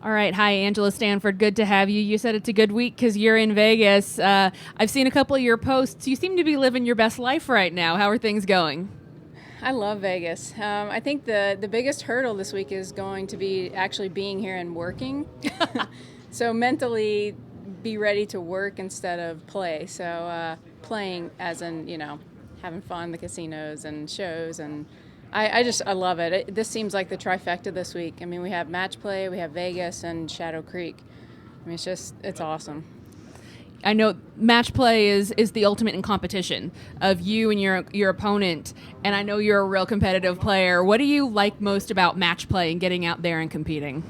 All right. Hi, Angela Stanford. Good to have you. You said it's a good week because you're in Vegas. I've seen a couple of your posts. You seem to be living your best life right now. How are things going? I love Vegas. I think the biggest hurdle this week is going to be actually being here and working. So mentally be ready to work instead of play. So playing as in, having fun in the casinos and shows. And I love it. This seems like the trifecta this week. I mean, we have match play, we have Vegas, and Shadow Creek. I mean, it's awesome. I know match play is the ultimate in competition of you and your opponent, and I know you're a real competitive player. What do you like most about match play and getting out there and competing?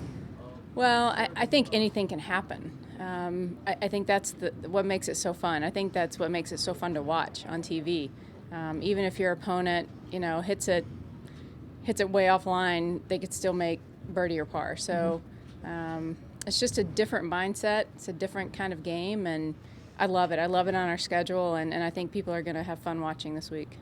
Well, I think anything can happen. I think that's what makes it so fun. I think that's what makes it so fun to watch on TV. Even if your opponent, hits it way offline, they could still make birdie or par. So. It's just a different mindset. It's a different kind of game, and I love it. I love it on our schedule, and I think people are going to have fun watching this week.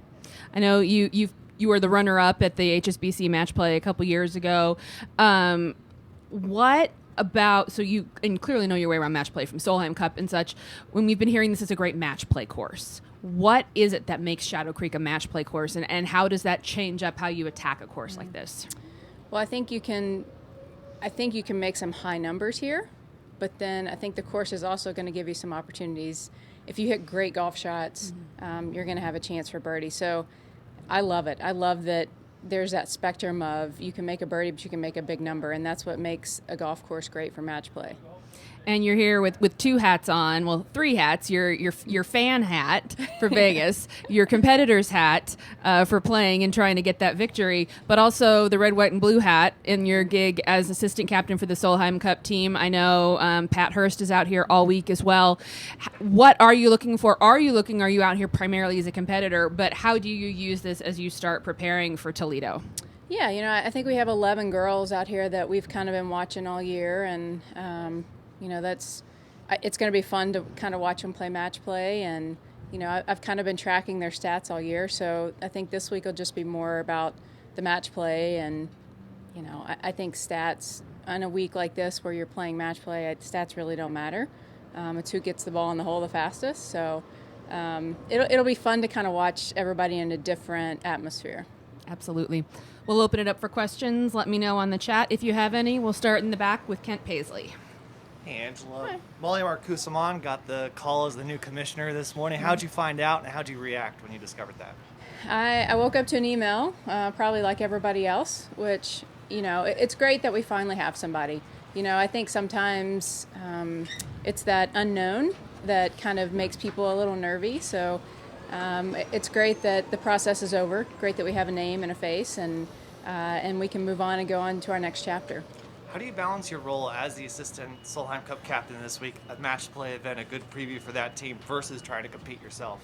I know you were the runner-up at the HSBC Match Play a couple years ago. What about, so you and clearly know your way around Match Play from Solheim Cup and such. When we've been hearing this is a great match play course, what is it that makes Shadow Creek a match play course, and how does that change up how you attack a course like this? Well, I think you can make some high numbers here, but then I think the course is also going to give you some opportunities. If you hit great golf shots, you're going to have a chance for birdie. So I love it. I love that there's that spectrum of you can make a birdie, but you can make a big number, and that's what makes a golf course great for match play. And you're here with two hats on, well, three hats. Your fan hat for Vegas, your competitor's hat for playing and trying to get that victory, but also the red, white, and blue hat in your gig as assistant captain for the Solheim Cup team. I know Pat Hurst is out here all week as well. What are you looking for? Are you out here primarily as a competitor, but how do you use this as you start preparing for Toledo? Yeah, I think we have 11 girls out here that we've kind of been watching all year, and it's going to be fun to kind of watch them play match play, and I've kind of been tracking their stats all year, so I think this week will just be more about the match play, and I think stats on a week like this where you're playing match play, stats really don't matter. It's who gets the ball in the hole the fastest, so it'll be fun to kind of watch everybody in a different atmosphere. Absolutely. We'll open it up for questions. Let me know on the chat if you have any. We'll start in the back with Kent Paisley. Hey, Angela. Hi. Molly Marcusamon got the call as the new commissioner this morning. How'd you find out, and how'd you react when you discovered that? I woke up to an email, probably like everybody else, which, it's great that we finally have somebody. I think sometimes it's that unknown that kind of makes people a little nervy. So it's great that the process is over. Great that we have a name and a face, and we can move on and go on to our next chapter. How do you balance your role as the assistant Solheim Cup captain this week, a match play event, a good preview for that team, versus trying to compete yourself?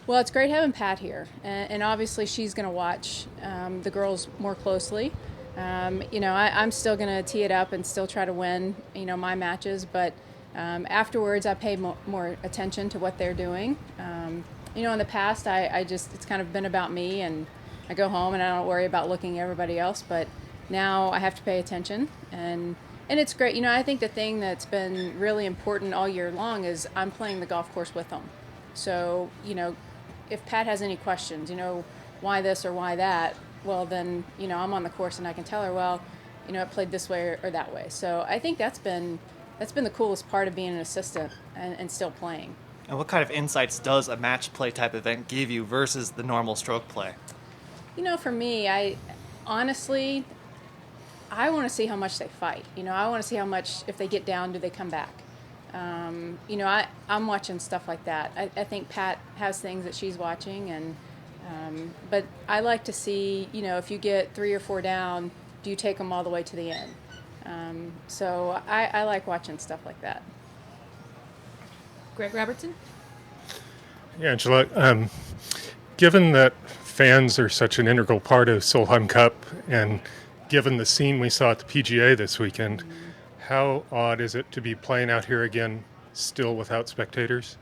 Well, it's great having Pat here, and obviously she's going to watch the girls more closely. I'm still going to tee it up and still try to win, my matches, but afterwards I pay more attention to what they're doing. In the past, it's kind of been about me, and I go home and I don't worry about looking at everybody else, but now I have to pay attention, and it's great. I think the thing that's been really important all year long is I'm playing the golf course with them. So, if Pat has any questions, why this or why that, well, then, I'm on the course and I can tell her, well, it played this way or that way. So I think that's been the coolest part of being an assistant and still playing. And what kind of insights does a match play type event give you versus the normal stroke play? For me, honestly, I want to see how much they fight. I want to see how much, if they get down, do they come back? I'm watching stuff like that. I think Pat has things that she's watching, and but I like to see, if you get 3 or 4 down, do you take them all the way to the end? So I like watching stuff like that. Greg Robertson? Yeah, Angela, given that fans are such an integral part of Solheim Cup, and given the scene we saw at the PGA this weekend, how odd is it to be playing out here again still without spectators?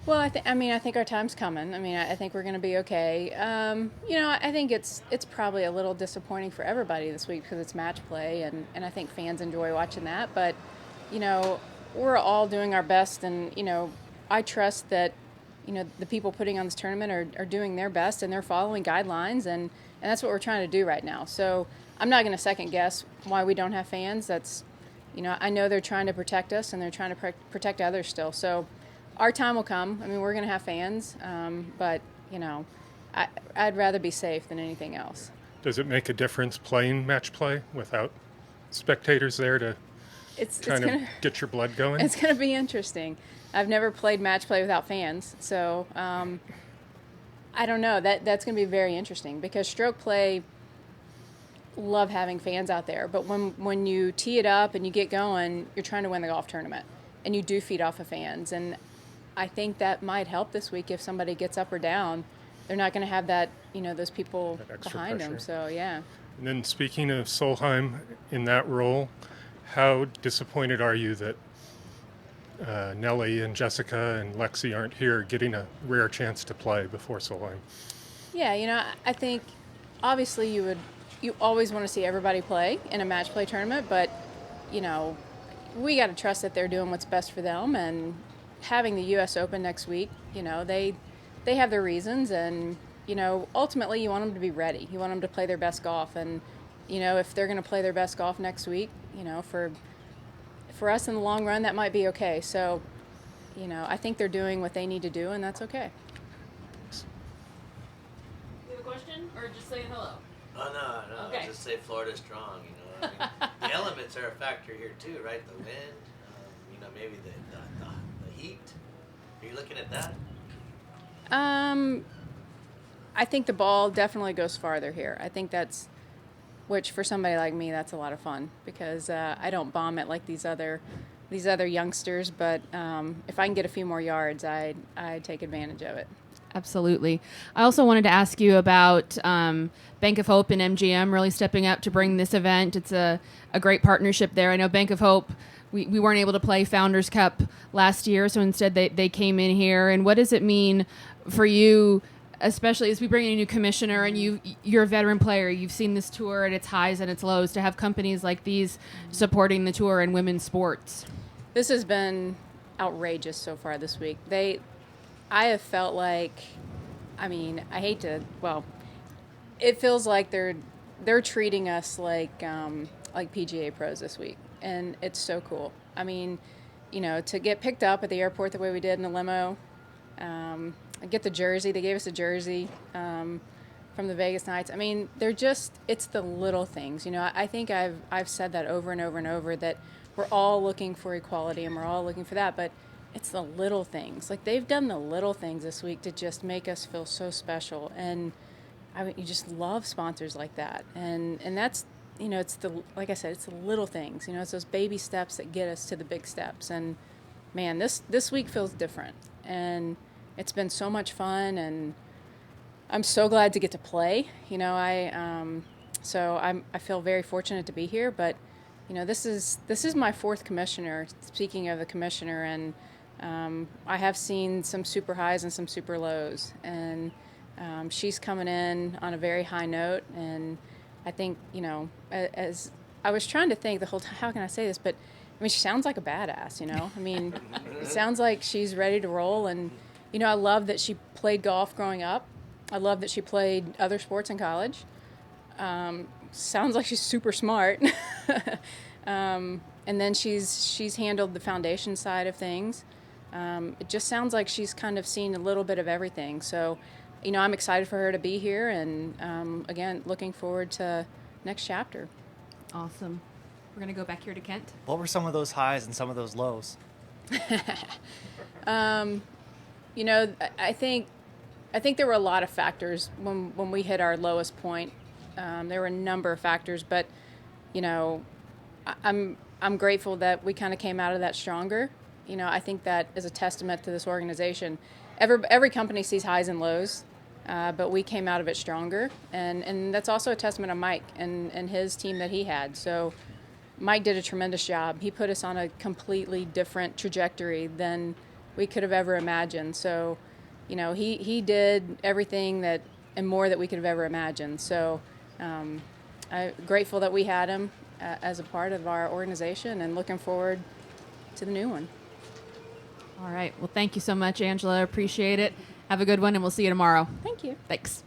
Well, I think our time's coming. I think we're going to be okay. I think it's probably a little disappointing for everybody this week because it's match play, and I think fans enjoy watching that. But, we're all doing our best, and, I trust that, the people putting on this tournament are doing their best, and they're following guidelines, and that's what we're trying to do right now. So I'm not going to second guess why we don't have fans. That's, I know they're trying to protect us, and they're trying to protect others still. So our time will come. We're going to have fans, but, I'd rather be safe than anything else. Does it make a difference playing match play without spectators there to get your blood going? It's going to be interesting. I've never played match play without fans, so I don't know. That's going to be very interesting because stroke play, love having fans out there. But when you tee it up and you get going, you're trying to win the golf tournament, and you do feed off of fans. And I think that might help this week if somebody gets up or down. They're not going to have that, those people behind them. So, yeah. And then speaking of Solheim in that role, how disappointed are you that Nellie and Jessica and Lexi aren't here getting a rare chance to play before Solheim? Yeah, I think obviously you always want to see everybody play in a match play tournament, but, we got to trust that they're doing what's best for them, and having the U.S. Open next week, they have their reasons, and, ultimately you want them to be ready. You want them to play their best golf, and, if they're going to play their best golf next week, for us in the long run, that might be okay. So, I think they're doing what they need to do, and that's okay. You have a question, or just saying hello? Oh, no. Okay. Just say Florida's strong, the elements are a factor here too, right? The wind, maybe the heat. Are you looking at that? I think the ball definitely goes farther here. I think which for somebody like me, that's a lot of fun because I don't bomb it like these other youngsters. But if I can get a few more yards, I'd take advantage of it. Absolutely. I also wanted to ask you about Bank of Hope and MGM really stepping up to bring this event. It's a great partnership there. I know Bank of Hope, we weren't able to play Founders Cup last year, so instead they came in here. And what does it mean for you, especially as we bring in a new commissioner and you're a veteran player, you've seen this tour at its highs and its lows, to have companies like these supporting the tour and women's sports? This has been outrageous so far this week. I have felt like, it feels like they're treating us like PGA pros this week, and it's so cool. To get picked up at the airport the way we did in a limo, get the jersey. They gave us a jersey from the Vegas Knights. It's the little things. I think I've said that over and over and over, that we're all looking for equality and we're all looking for that, but it's the little things. Like, they've done the little things this week to just make us feel so special. And you just love sponsors like that. And that's, like I said, it's the little things. It's those baby steps that get us to the big steps. And man, this week feels different. And it's been so much fun, and I'm so glad to get to play. So I feel very fortunate to be here. But this is my fourth commissioner. Speaking of the commissioner, and I have seen some super highs and some super lows, and she's coming in on a very high note. And I think, as I was trying to think the whole time, how can I say this? But she sounds like a badass. It sounds like she's ready to roll. And I love that she played golf growing up. I love that she played other sports in college. Sounds like she's super smart. And then she's handled the foundation side of things. It just sounds like she's kind of seen a little bit of everything. So, I'm excited for her to be here, and again, looking forward to next chapter. Awesome. We're going to go back here to Kent. What were some of those highs and some of those lows? I think there were a lot of factors when we hit our lowest point. There were a number of factors, but I'm grateful that we kind of came out of that stronger. I think that is a testament to this organization. Every company sees highs and lows, but we came out of it stronger, and that's also a testament of Mike and his team that he had. So Mike did a tremendous job. He put us on a completely different trajectory than we could have ever imagined. So, you know, he did everything that and more that we could have ever imagined. So I'm grateful that we had him as a part of our organization, and looking forward to the new one. All right. Well, thank you so much, Angela. Appreciate it. Have a good one, and we'll see you tomorrow. Thank you. Thanks.